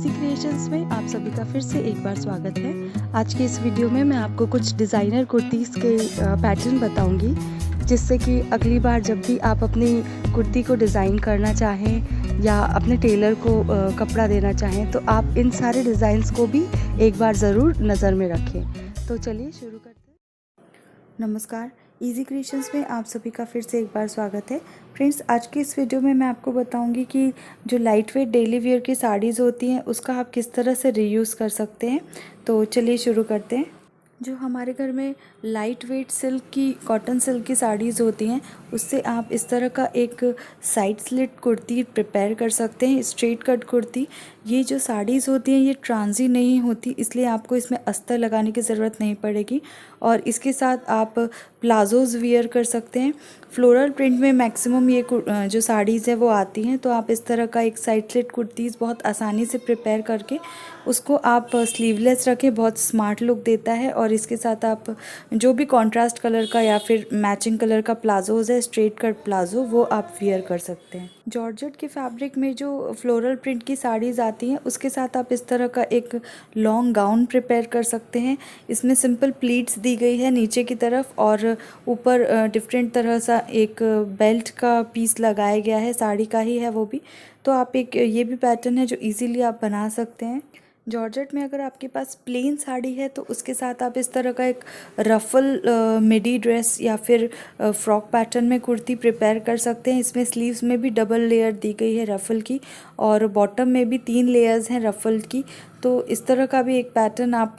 Easy creations में आप सभी का फिर से एक बार स्वागत है। आज के इस वीडियो में मैं आपको कुछ डिज़ाइनर कुर्तीज़ के पैटर्न बताऊंगी, जिससे कि अगली बार जब भी आप अपनी कुर्ती को डिज़ाइन करना चाहें या अपने टेलर को कपड़ा देना चाहें तो आप इन सारे डिज़ाइंस को भी एक बार ज़रूर नज़र में रखें। तो चलिए शुरू करते हैं। नमस्कार, इजी क्रिएशंस में आप सभी का फिर से एक बार स्वागत है। फ्रेंड्स, आज की इस वीडियो में मैं आपको बताऊंगी कि जो लाइट वेट डेली वेयर की साड़ीज़ होती हैं उसका आप किस तरह से रीयूज़ कर सकते हैं। तो चलिए शुरू करते हैं। जो हमारे घर में लाइट वेट सिल्क की कॉटन सिल्क की साड़ीज़ होती हैं उससे आप इस तरह का एक साइड स्लिट कुर्ती प्रिपेयर कर सकते हैं, स्ट्रेट कट कुर्ती। ये जो साड़ीज़ होती हैं ये ट्रांजी नहीं होती, इसलिए आपको इसमें अस्तर लगाने की ज़रूरत नहीं पड़ेगी और इसके साथ आप प्लाजोज़ वियर कर सकते हैं। फ्लोरल प्रिंट में मैक्सिमम ये जो साड़ीज़ है वो आती हैं, तो आप इस तरह का एक साइड स्लिट कुर्तीज़ बहुत आसानी से प्रिपेयर करके उसको आप स्लीवलेस रखें, बहुत स्मार्ट लुक देता है। और इसके साथ आप जो भी कॉन्ट्रास्ट कलर का या फिर मैचिंग कलर का प्लाजोज़ है, स्ट्रेट कट प्लाजो, वो आप वियर कर सकते हैं। जॉर्जेट के फैब्रिक में जो फ्लोरल प्रिंट की साड़ीज़ आती हैं उसके साथ आप इस तरह का एक लॉन्ग गाउन प्रिपेयर कर सकते हैं। इसमें सिंपल प्लीट्स दी गई है नीचे की तरफ और ऊपर डिफरेंट तरह सा एक बेल्ट का पीस लगाया गया है, साड़ी का ही है वो भी। तो आप एक ये भी पैटर्न है जो इजीली आप बना सकते हैं। जॉर्जेट में अगर आपके पास प्लेन साड़ी है तो उसके साथ आप इस तरह का एक रफल मिडी ड्रेस या फिर फ्रॉक पैटर्न में कुर्ती प्रिपेयर कर सकते हैं। इसमें स्लीव्स में भी डबल लेयर दी गई है रफल की और बॉटम में भी 3 लेयर्स हैं रफल की। तो इस तरह का भी एक पैटर्न आप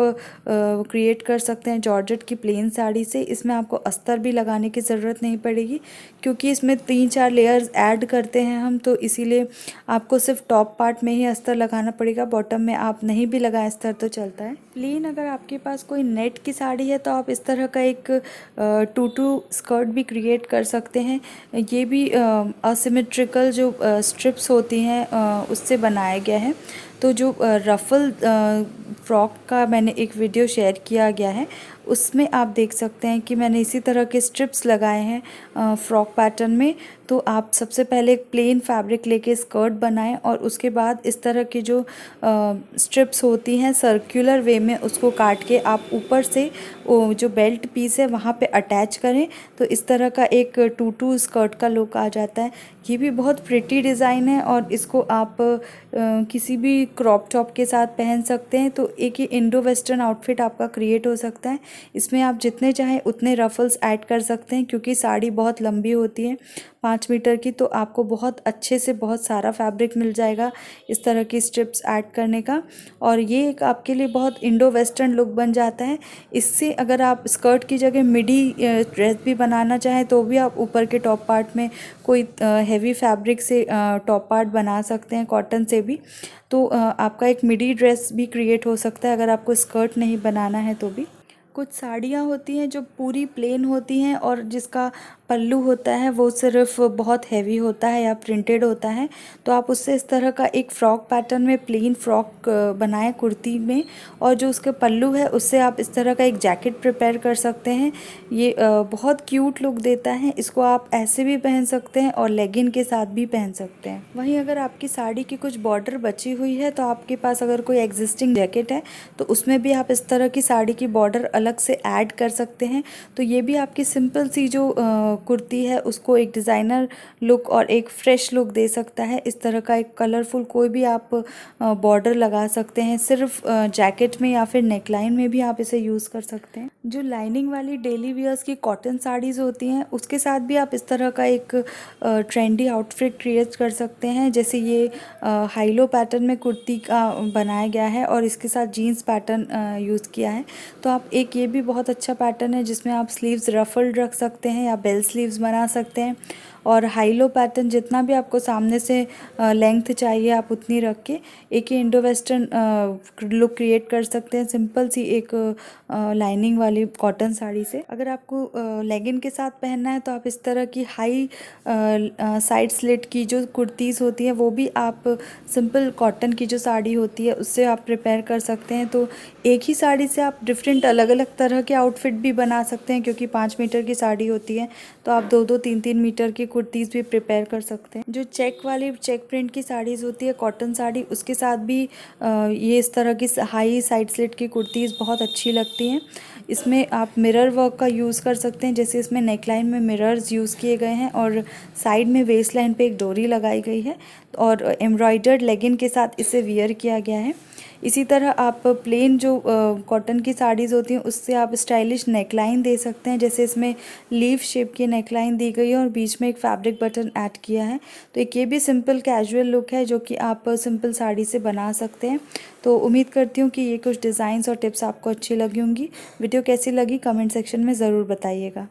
क्रिएट कर सकते हैं जॉर्जेट की प्लेन साड़ी से। इसमें आपको अस्तर भी लगाने की ज़रूरत नहीं पड़ेगी क्योंकि इसमें 3-4 लेयर्स ऐड करते हैं हम, तो इसीलिए आपको सिर्फ टॉप पार्ट में ही अस्तर लगाना पड़ेगा, बॉटम में आप नहीं भी लगाएं अस्तर तो चलता है। प्लेन अगर आपके पास कोई नेट की साड़ी है तो आप इस तरह का एक टूटू स्कर्ट भी क्रिएट कर सकते हैं। ये भी असिमेट्रिकल जो स्ट्रिप्स होती हैं उससे बनाया गया है। तो जो रफल फ्रॉक का मैंने एक वीडियो शेयर किया गया है उसमें आप देख सकते हैं कि मैंने इसी तरह के स्ट्रिप्स लगाए हैं फ्रॉक पैटर्न में। तो आप सबसे पहले एक प्लेन फैब्रिक लेके स्कर्ट बनाएं और उसके बाद इस तरह की जो स्ट्रिप्स होती हैं सर्कुलर वे में उसको काट के आप ऊपर से जो बेल्ट पीस है वहाँ पे अटैच करें, तो इस तरह का एक टूटू स्कर्ट का लुक आ जाता है। ये भी बहुत प्रिटी डिज़ाइन है और इसको आप किसी भी क्रॉप टॉप के साथ पहन सकते हैं। तो एक ही इंडो वेस्टर्न आउटफिट आपका क्रिएट हो सकता है। इसमें आप जितने चाहें उतने रफल्स ऐड कर सकते हैं क्योंकि साड़ी बहुत लंबी होती है 5 मीटर की, तो आपको बहुत अच्छे से बहुत सारा फैब्रिक मिल जाएगा इस तरह की स्ट्रिप्स ऐड करने का और ये एक आपके लिए बहुत इंडो वेस्टर्न लुक बन जाता है। इससे अगर आप स्कर्ट की जगह मिडी ड्रेस भी बनाना चाहें तो भी आप ऊपर के टॉप पार्ट में कोई हेवी फैब्रिक से टॉप पार्ट बना सकते हैं, कॉटन से भी। तो आपका एक मिडी ड्रेस भी क्रिएट हो सकता है अगर आपको स्कर्ट नहीं बनाना है तो भी। कुछ साड़ियाँ होती हैं जो पूरी प्लेन होती हैं और जिसका पल्लू होता है वो सिर्फ बहुत हैवी होता है या प्रिंटेड होता है, तो आप उससे इस तरह का एक फ़्रॉक पैटर्न में प्लेन फ्रॉक बनाएं कुर्ती में और जो उसके पल्लू है उससे आप इस तरह का एक जैकेट प्रिपेयर कर सकते हैं। ये बहुत क्यूट लुक देता है। इसको आप ऐसे भी पहन सकते हैं और लेगिन के साथ भी पहन सकते हैं। वहीं अगर आपकी साड़ी की कुछ बॉर्डर बची हुई है तो आपके पास अगर कोई एग्जिस्टिंग जैकेट है तो उसमें भी आप इस तरह की साड़ी की बॉर्डर अलग से ऐड कर सकते हैं। तो ये भी आपकी सिंपल सी जो कुर्ती है उसको एक डिज़ाइनर लुक और एक फ्रेश लुक दे सकता है। इस तरह का एक कलरफुल कोई भी आप बॉर्डर लगा सकते हैं, सिर्फ जैकेट में या फिर नेकलाइन में भी आप इसे यूज़ कर सकते हैं। जो लाइनिंग वाली डेली वियर्स की कॉटन साड़ीज़ होती हैं उसके साथ भी आप इस तरह का एक ट्रेंडी आउटफिट क्रिएट कर सकते हैं। जैसे ये हाईलो पैटर्न में कुर्ती का बनाया गया है और इसके साथ जीन्स पैटर्न यूज़ किया है। तो आप एक ये भी बहुत अच्छा पैटर्न है जिसमें आप स्लीव्स रफल्ड रख सकते हैं या बेल स्लीव्स बना सकते हैं और हाई लो पैटर्न जितना भी आपको सामने से लेंथ चाहिए आप उतनी रख के एक ही इंडो वेस्टर्न लुक क्रिएट कर सकते हैं सिंपल सी एक लाइनिंग वाली कॉटन साड़ी से। अगर आपको लेगिन के साथ पहनना है तो आप इस तरह की हाई साइड स्लिट की जो कुर्तीज़ होती हैं वो भी आप सिंपल कॉटन की जो साड़ी होती है उससे आप प्रिपेयर कर सकते हैं। तो एक ही साड़ी से आप डिफरेंट अलग अलग तरह के आउटफिट भी बना सकते हैं क्योंकि 5 मीटर की साड़ी होती है तो आप 2-2, 3-3 मीटर की कुर्तीज़ भी प्रिपेयर कर सकते हैं। जो चेक वाली चेक प्रिंट की साड़ीज़ होती है, कॉटन साड़ी, उसके साथ भी ये इस तरह की हाई साइड स्लिट की कुर्तीज़ बहुत अच्छी लगती हैं। इसमें आप मिरर वर्क का यूज़ कर सकते हैं, जैसे इसमें नेकलाइन में मिरर्स यूज़ किए गए हैं और साइड में वेस्ट लाइन पे एक डोरी लगाई गई है और एम्ब्रॉयडर्ड लेगिन के साथ इसे वियर किया गया है। इसी तरह आप प्लेन जो कॉटन की साड़ीज़ होती हैं उससे आप स्टाइलिश नेकलाइन दे सकते हैं, जैसे इसमें लीफ शेप की नेकलाइन दी गई है और बीच में एक फैब्रिक बटन ऐड किया है। तो एक ये भी सिंपल कैजुअल लुक है जो कि आप सिंपल साड़ी से बना सकते हैं। तो उम्मीद करती हूँ कि ये कुछ डिज़ाइंस और टिप्स आपको अच्छी लगी होंगी। वीडियो कैसी लगी कमेंट सेक्शन में ज़रूर बताइएगा।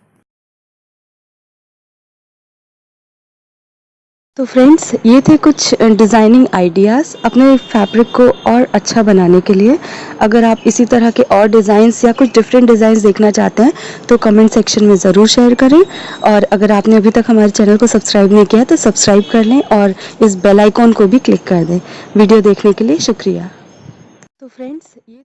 तो फ्रेंड्स, ये थे कुछ डिज़ाइनिंग आइडियाज़ अपने फैब्रिक को और अच्छा बनाने के लिए। अगर आप इसी तरह के और डिज़ाइंस या कुछ डिफरेंट डिज़ाइंस देखना चाहते हैं तो कमेंट सेक्शन में ज़रूर शेयर करें। और अगर आपने अभी तक हमारे चैनल को सब्सक्राइब नहीं किया तो सब्सक्राइब कर लें और इस बेल आइकॉन को भी क्लिक कर दें। वीडियो देखने के लिए शुक्रिया। तो फ्रेंड्स, ये